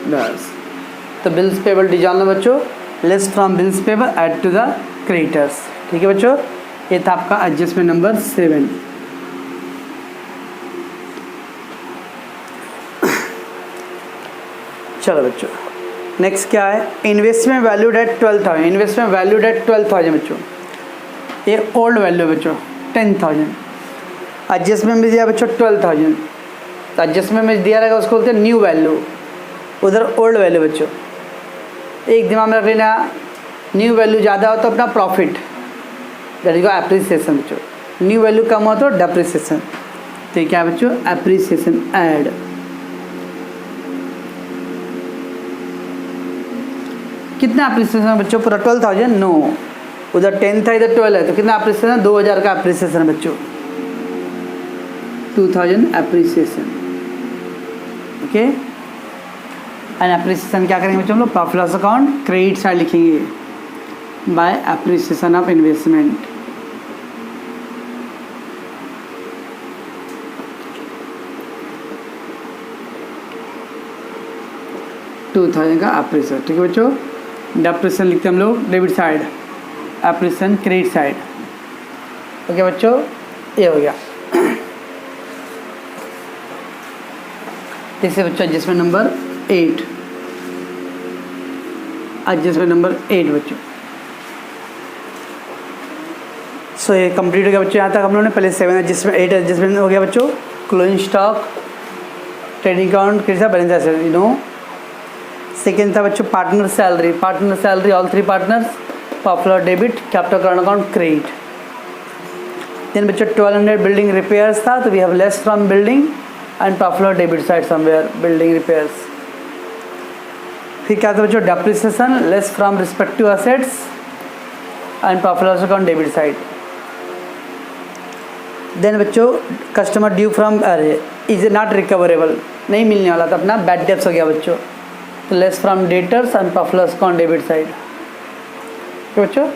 बस, तो bills payable dishonour बच्चों less from bills payable add to the creditors. ठीक है बच्चों, ये था आपका एडजस्टमेंट नंबर 7। चलो बच्चों, नेक्स्ट क्या है, investment valued at 12,000। Investment valued at 12,000 बच्चों, ये ओल्ड वैल्यू है बच्चों 10,000। एडजस्टमेंट में दिया बच्चों 12,000, तो एडजस्टमेंट में दिया रहेगा उसको बोलते हैं न्यू वैल्यू, उधर ओल्ड वैल्यू बच्चों। एक दिमाग में रख लेना, न्यू वैल्यू ज़्यादा हो तो अपना प्रॉफिट, दैट इज एप्रिसिएशन बच्चों, न्यू वैल्यू कम हो तो डेप्रिसिएशन। तो क्या है बच्चों, एप्रिसिएशन ऐड। कितना एप्रिसिएशन बच्चों, पूरा 12,000? नो, उधर 10 था इधर 12 है, तो कितना एप्रिसिएशन, 2,000 का एप्रिसिएशन बच्चों, 2,000 एप्रिसिएशन। ओके, एंड एप्रिसिएशन क्या करेंगे बच्चों हम लोग, profit loss account credit side लिखेंगे बाय एप्रिसिएशन ऑफ इन्वेस्टमेंट। $2,000 का एप्रिसिएशन। ठीक है बच्चों, डेप्रिसिएशन लिखते हैं हम लोग debit side, appreciation credit side. Okay बच्चों, ये हो गया। इसे बच्चों एडजस्टमेंट नंबर 8, एडजस्टमेंट नंबर 8 बच्चों। सो ये कंप्लीट हो गया बच्चों, यहाँ तक हम लोगों ने पहले 7 एडजस्टमेंट 8 एडजस्टमेंट हो गया बच्चों। Closing stock, trading account, credit balance asset, you know. Second था बच्चों partner salary, partner salary all 3 partners, popular debit, capital current account credit. Then बच्चों 1200 बिल्डिंग रिपेयर्स था, तो we have less from building and popular debit side somewhere building repairs. फिर क्या था बच्चों, depreciation less from respective assets and popular account debit side. Then बच्चों customer due from is not recoverable, नहीं मिलने वाला था, अपना बैड डेब्ट्स हो गया बच्चों, तो less from debtors and popular account debit side. तो बच्चों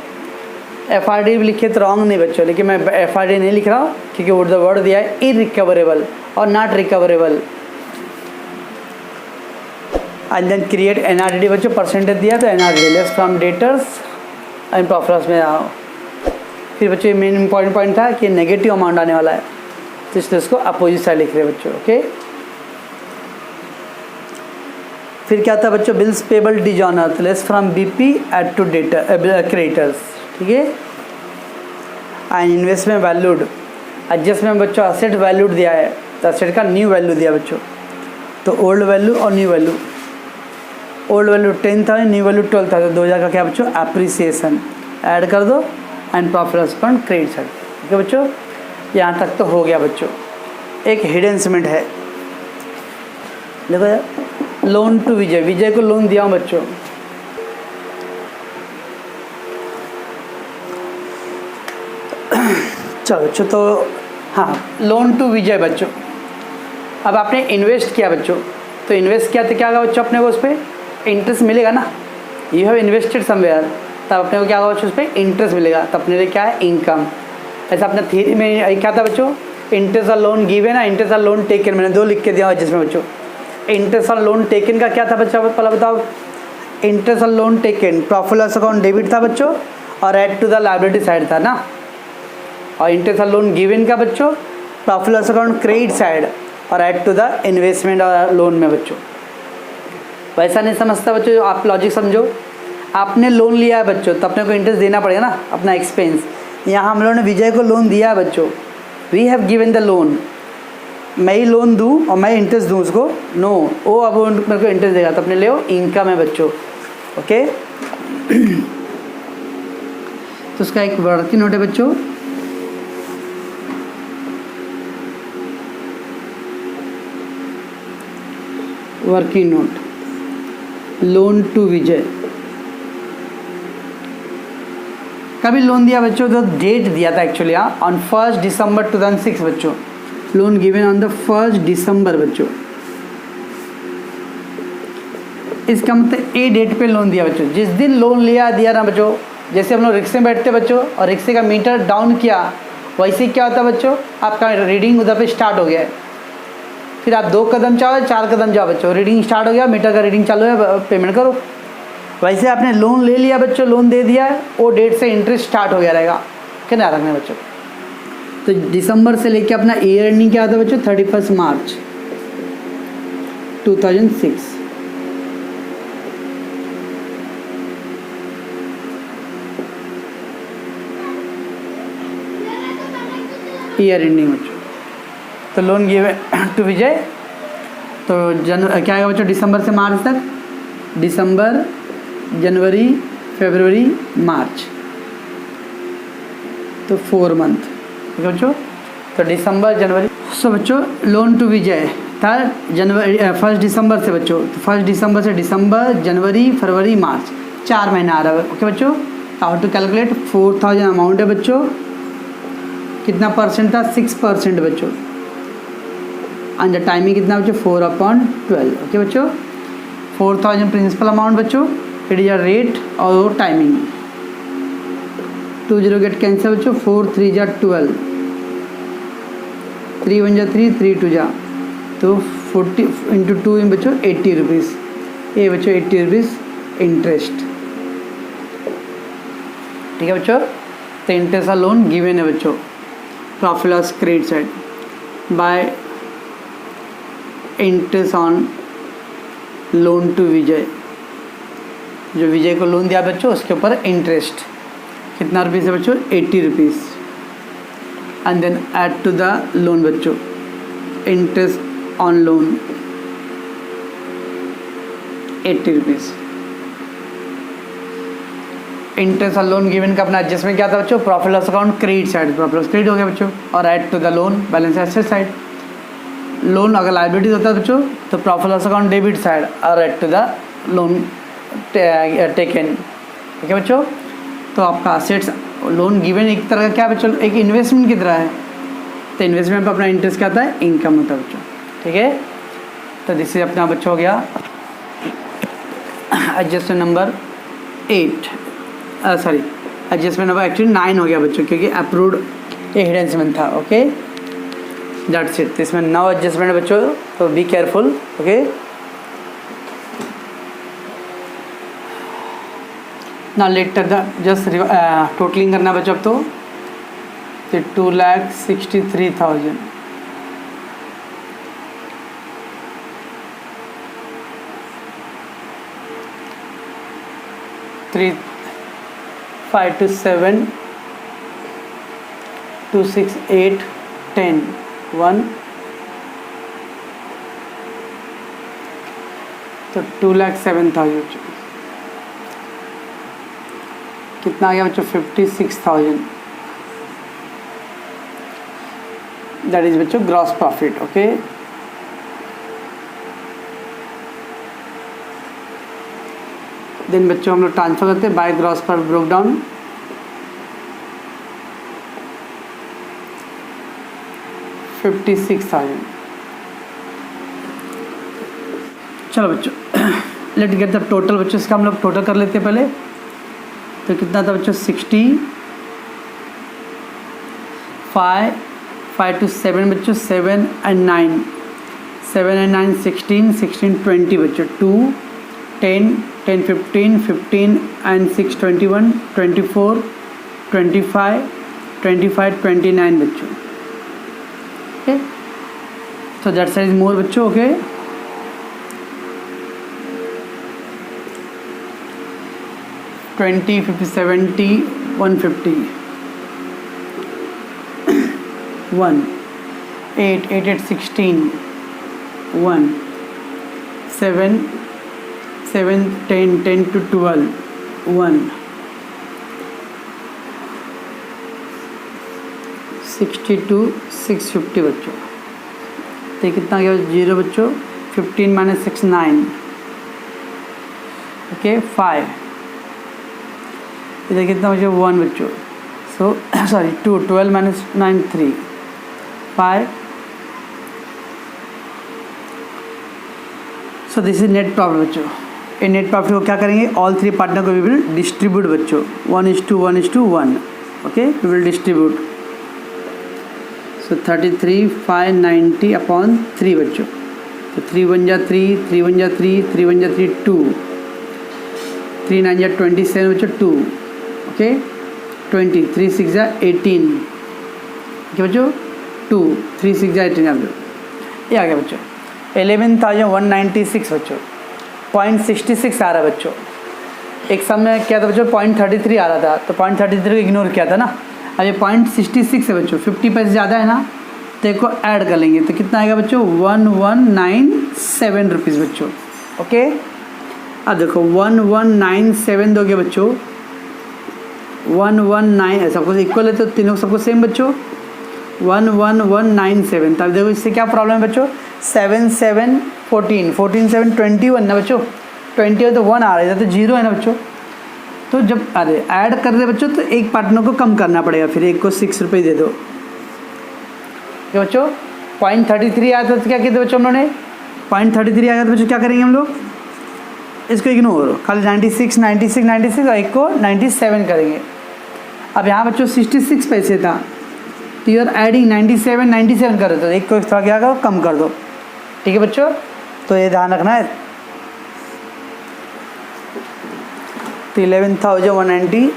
FRD भी लिखे तो रॉन्ग नहीं बच्चों, लेकिन मैं FRD नहीं लिख रहा हूँ क्योंकि वो वर्ड दिया है इरिकवरेबल और not recoverable. And then create NRDD बच्चों, परसेंटेज दिया तो NRDD less from debtors and popular में आओ। फिर बच्चों मेन इंपॉर्टेंट पॉइंट था कि नेगेटिव अमाउंट आने वाला है, तो इसलिए उसको अपोजिट साइड लिख रहे बच्चों। ओके, फिर क्या था बच्चों, bills payable dishonour less from BP add to debtor creditors. ठीक है, एंड इन्वेस्टमेंट वैल्यूड, एडजस्टमेंट बच्चों असेट वैल्यूड दिया है, तो असेट का न्यू वैल्यू दिया बच्चों, तो ओल्ड वैल्यू और new value, old value 10,000, new value 12,000, 2,000 का क्या बच्चों एप्रिसिएशन ऐड कर दो and profit loss account credit side. ठीक है बच्चों, यहाँ तक तो हो गया बच्चों। एक हिडन सीमेंट है, देखो यार, लोन टू विजय, विजय को लोन दिया हूँ बच्चों। चलो बच्चों, तो हाँ लोन टू विजय बच्चों, अब आपने इन्वेस्ट किया बच्चों, तो इन्वेस्ट किया तो क्या होगा बच्चों, अपने को उस पर इंटरेस्ट मिलेगा ना, यू हैव इन्वेस्टेड समवेयर, तब अपने को क्या होगा बच्चों, उस पर इंटरेस्ट मिलेगा, तब अपने लिए क्या है इनकम। ऐसा अपने थ्योरी में क्या था बच्चों, इंटरेस्ट और लोन गिवन है, इंटरेस्ट और लोन टेकन, मैंने 2 लिख के दिया जिसमें बच्चों इंटरेस्ट और लोन टेकन का क्या था बच्चों, पहले बताओ। इंटरेस्ट और loan taken profit loss account debit था बच्चों, और add to the liability side था ना, और इंटरेस्ट और लोन गिवन का बच्चों profit loss account credit side, और ऐड टू द इन्वेस्टमेंट और लोन में बच्चों। वैसा नहीं समझता बच्चों, आप लॉजिक समझो, आपने लोन लिया है बच्चों, तो अपने को इंटरेस्ट देना पड़ेगा ना, अपना एक्सपेंस। यहाँ हम लोगों ने विजय को लोन दिया है बच्चों, we have given the loan, मैं ही लोन दूँ और मैं इंटरेस्ट दूँ उसको, नो, वो अब मेरे को इंटरेस्ट देगा, तो अपने ले इनकम है बच्चों। ओके, तो उसका एक वर्किंग नोट है बच्चों, वर्किंग नोट लोन टू विजय। कभी लोन दिया बच्चों, तो डेट दिया था एक्चुअली, हाँ, ऑन 1 दिसंबर 2006 बच्चों, loan given on the 1 December बच्चों, इसका मतलब ए डेट पे लोन दिया बच्चों। जिस दिन लोन लिया दिया ना बच्चों, जैसे हम लोग रिक्शे में बैठते बच्चों और रिक्शे का मीटर डाउन किया, वैसे क्या होता है बच्चों, आपका रीडिंग उधर पे स्टार्ट हो गया है। फिर आप 2 कदम जाओ 4 कदम जाओ बच्चों, रीडिंग स्टार्ट हो गया, मीटर का रीडिंग चालू है, पेमेंट करो। वैसे आपने लोन ले लिया बच्चों, लोन दे दिया, वो डेट से इंटरेस्ट स्टार्ट हो गया रहेगा। क्या ना रखना बच्चों। तो दिसंबर से लेके अपना ईयर एंडिंग क्या होता है बच्चों, 31 मार्च 2006। ईयर एंडिंग बच्चों। तो लोन गिवन टू विजय, तो क्या है बच्चों, दिसंबर से मार्च तक, दिसंबर, जनवरी, फरवरी, मार्च, तो 4 मंथ बच्चों। तो दिसंबर, जनवरी। सो बच्चों लोन टू विजय था जनवरी 1 दिसंबर से बच्चों, तो 1 दिसंबर से दिसंबर, जनवरी, फरवरी, मार्च, 4 महीना आ रहा है। ओके बच्चों, हाउ टू कैलकुलेट, 4000 अमाउंट है बच्चों, कितना परसेंट था, 6% बच्चों, एंड द टाइमिंग कितना बच्चों, 4/12। ओके बच्चों, 4000 प्रिंसिपल अमाउंट बच्चों, इट इज अ रेट और टाइमिंग। 2 0 गेट कैंसिल बच्चों, 4 3 जा 12, 3 1 जा 3, 3 2 जा, तो 40 इंटू 2 इन बच्चों 80 रुपीज़, ये बच्चों 80 रुपीज़ इंटरेस्ट। ठीक है बच्चों, तो इंटरेस्ट का लोन गिवन है बच्चों, profit loss credit side by interest on loan to Vijay. जो विजय को लोन दिया बच्चों उसके ऊपर इंटरेस्ट कितना रुपीज़ है बच्चों, 80 rupees, and then add to the loan बच्चों, interest on loan 80 rupees. Interest on loan given का अपना एडजस्टमेंट क्या था बच्चों, profit loss account credit side, profit loss credit हो गया बच्चों, और add to the loan balance asset side. Loan अगर लायबिलिटीज होता है बच्चों तो profit loss account debit side और add to the loan taken. ठीक है बच्चों, तो आपका असेट्स लोन गिवन एक तरह का क्या बच्चों, एक इन्वेस्टमेंट की तरह है, तो इन्वेस्टमेंट पर अपना इंटरेस्ट क्या होता है, इनकम होता है बच्चों। ठीक है, तो दिस इज अपना बच्चों हो गया adjustment number 8, sorry adjustment number actually 9 हो गया बच्चों, क्योंकि अप्रूव्ड ये हिडन सेगमेंट था। ओके दैट्स इट, इसमें 9 एडजस्टमेंट है बच्चों, तो बी केयरफुल। ओके ना लेटर द जस्ट टोटलिंग करना बच्चों, अब तो 2,63,000 3 5 to 7 2 6 8 10 1, तो 2,07,000 कितना आ गया बच्चों, 56,000, दैट इज बच्चों ग्रॉस प्रॉफिट। ओके देन बच्चों हम लोग ट्रांसफर करते हैं बाय ग्रॉस पर ब्रोक डाउन। $56,000। चलो बच्चों लेट गेट द टोटल बच्चों, इसका हम लोग टोटल कर लेते हैं पहले। तो कितना था बच्चों, 60 5 to 7 बच्चों, 7 and 9 16 20 बच्चों, 2 10 10 15 15 and 6 21 24 25 29 बच्चों। Okay so that side is more बच्चों। ओके $20 $50 $70 $150 1 8 8 8 16 1 7 7 10 10 to 12 1 62 650 बच्चों। तो कितना गया, 0 बच्चों, 15 - 6 9, ओके 5, इधर कितना बच्चों, 1 बच्चों, so sorry 2 12 - 9 3 5 so this is net profit बच्चों। इन नेट प्रॉफिट को क्या करेंगे, ऑल थ्री पार्टनर को वी विल डिस्ट्रीब्यूट बच्चों, 1:1:1, okay, we will distribute. So 33,590 upon 3 बच्चों, तो 3 1 जा 3, 3 1 जा 3, 3 1 जा 3 2, 3 9 जा 27 बच्चों 2, ओके, 20, 3 6 जा 18, ओके बच्चों 2, 3 6 जा 18 ये आ गया बच्चों। 11,196 बच्चों, 0.66 आ रहा है बच्चों। एक समय क्या था बच्चों, 0.33 आ रहा था, तो 0.33 को इग्नोर किया था ना। अब ये 0.66 है बच्चों, 50 पैसे ज़्यादा है ना, तो एक को ऐड कर लेंगे तो कितना आएगा बच्चों, 1197 रुपीज़ बच्चों, ओके। अब देखो 1197 दोगे बच्चों, 119 सबको इक्वल है तो तीनों सबको सेम बच्चों, 11197। तब देखो इससे क्या प्रॉब्लम है बच्चों, 7 7 14 14 7 21 ना बच्चों, 21 तो 1 आ रहा है तो 0 है ना बच्चों। तो जब अरे ऐड कर दे बच्चों तो एक पार्टनर को कम करना पड़ेगा, फिर एक को 6 रुपये दे दो। तो बच्चों 0.33 आया था तो क्या कहते बच्चों हम लोगों ने, 0.33 आया था बच्चों, क्या करेंगे हम लोग, इसको इग्नोर, खाली 96 96 96 और एक को 97 करेंगे। अब यहाँ बच्चों 66 पैसे था, तो यू आर एडिंग 97 97 कर दो, तो एक को थोड़ा क्या करो, कम कर दो, ठीक है बच्चों। तो ये ध्यान रखना है। तो 11,190,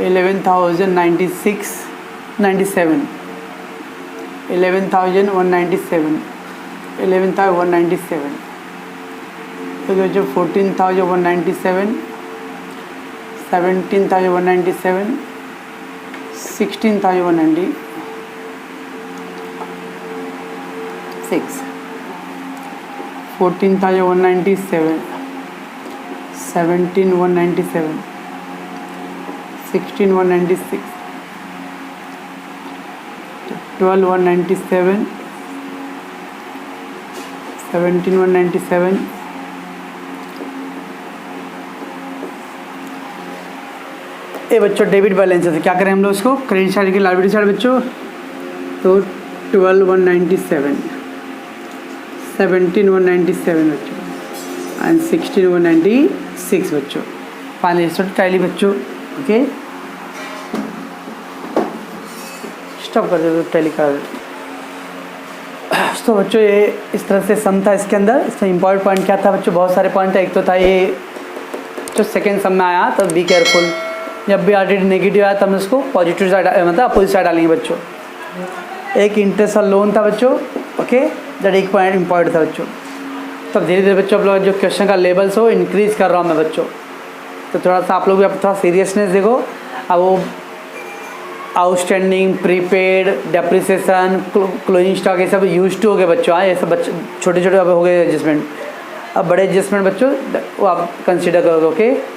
11,096 97, 11,197, 11,197, तो बच्चों 14,197, 17,197, 16,196, 14,197, 17,197, 16,196, 12,197, 17,197, ये बच्चों डेबिट बैलेंस है, तो क्या करें हम लोग इसको, क्रेडिट साइड की लायबिलिटी साइड बच्चों, तो 12,197, 17,197 बच्चों एंड 16,196 बच्चों। फाइनली टैली बच्चों, ओके, स्टॉप कर दो टैली का। तो बच्चों ये इस तरह से सम था इसके अंदर। इसमें इम्पॉर्टेंट पॉइंट क्या था बच्चों, बहुत सारे पॉइंट था। एक तो था ये जो सेकेंड सम में आया, तो बी केयरफुल, जब भी ऑलरेडी नेगेटिव आया तब हम उसको पॉजिटिव साइड मतलब अपोजिट साइड डालेंगे बच्चों। एक इंटरेस्ट और लोन था बच्चों, ओके, दैट एक पॉइंट इम्पॉर्टेंट था बच्चों। तब धीरे धीरे बच्चों आप लोग जो क्वेश्चन का लेवल्स हो इंक्रीज़ कर रहा हूँ मैं बच्चों, तो थोड़ा सा आप लोग भी अब थोड़ा सीरियसनेस देखो। अब वो outstanding, prepaid, depreciation, closing stock, ये सब यूज टू हो गए बच्चों। हाँ, ये सब छोटे छोटे अब हो गए एडजस्टमेंट। अब बड़े एडजस्टमेंट बच्चों वो आप कंसिडर करोगे, ओके।